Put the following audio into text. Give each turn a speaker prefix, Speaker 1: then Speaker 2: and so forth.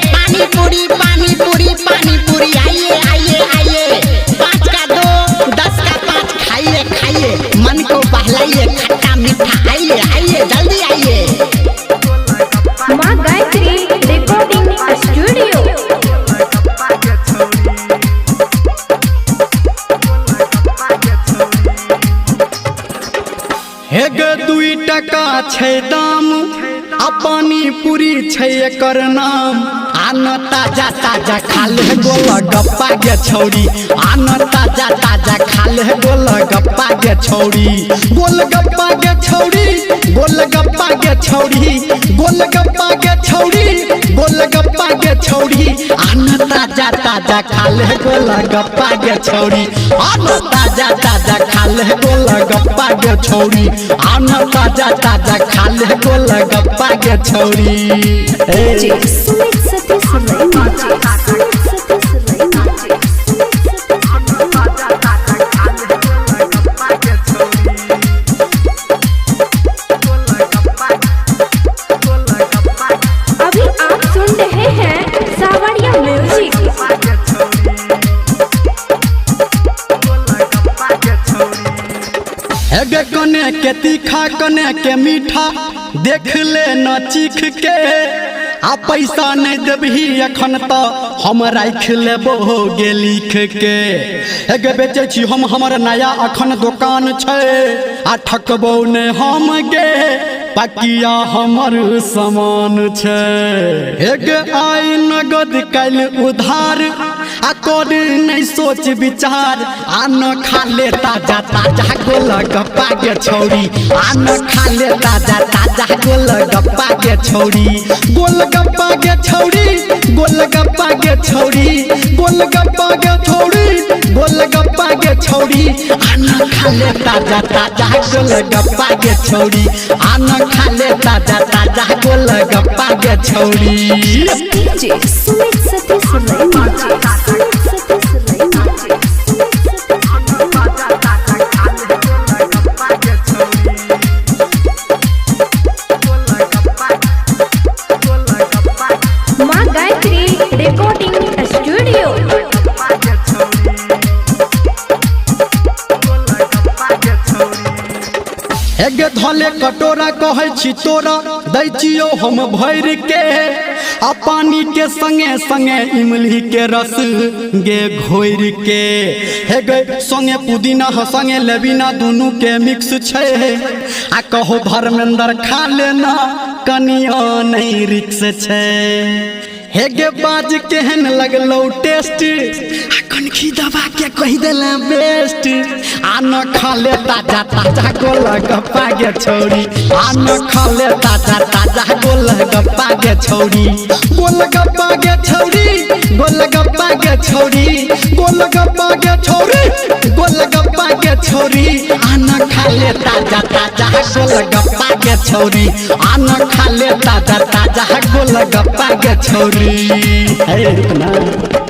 Speaker 1: पानी पूरी पानी पूरी पानी पूरी आइए आइए आइए 5 का 2 10 का 5 खाइए खाइए मन को बहलाइए खट्टा मीठा आइए आइए जल्दी आइए।
Speaker 2: माँ गायत्री रिकॉर्डिंग स्टूडियो।
Speaker 3: हेगे 2 टका छै दाम आ पानी पूरी छै एकर नाम। आन ताजा ताजा खा ले गोलगप्पा गे छौरी आन ताजा ताजा खा ले गोलगप्पा गे छौरी गोलगप्पा गे छौरी गोलगप्पा गे छौरी गोलगप्पा गे छौरी गोलगप्पा गे छौरी आन ताजा ताजा खा ले गोलगप्पा गे छौरी आन ताजा ताजा खा ले गोलगप्पा गे छौरी आन ताजा ताजा खा ले गोलगप्पा गे छौरी।
Speaker 2: अभी आप सुन रहे हैं सावरिया म्यूजिक।
Speaker 3: हेगे कने के तीखा कने के मीठा देख ले न चीख के आ पैसा नहीं देबही अखन तो हम राख लेबो गे लिख के। हेगे बेचे छी हम हमर नया अखन दुकान छै आ ठकबो ने हम गे पकिया हमर सामान छै। हेगे आइ नगद कल उधार आ कोड नहीं सोच विचार आन खा ले ताजा ताजा गोलगप्पा गे छौरी आन खा ले ताजा ताजा गोलगप्पा गे छौरी गोलगप्पा गे छौरी गोलगप्पा गे छौरी गोलगप्पा गे छौरी गोलगप्पा गे छौरी आन खा ले ताजा ताजा गोलगप्पा गे छौरी आन खा ले ताजा ताजा गोलगप्पा गे छौरी।
Speaker 2: माँ गायत्री रिकॉर्डिंग स्टूडियो।
Speaker 3: हेगे धले कटोरा कहै छी तोरा दै छियो हम भर के आ पानी के संगे संगे इमली के रस गे घोर के। हेगे संगे पुदीना संगे लेबिना दुनू के मिक्स छै आ कहो धर्मेंद्र खा लेना कनिया नहीं रिक्स छै। हेगे बाज केहन लगलो टेस्ट कनखी दबा के कह देला बेस्ट आन खा ले ताजा ताजा गोलगप्पा गे छौरी आन खा ले ताजा ताजा गोलगप्पा गे छौरी गोलगप्पा गे छौरी गोलगप्पा गे छौरी गोलगप्पा गे छौरी गोलगप्पा गे छौरी आन खा ले ताजा ताजा गोलगप्पा गे छौरी आन खा ले ताजा ताजा गोलगप्पा गे छौरी। अरे रुकना।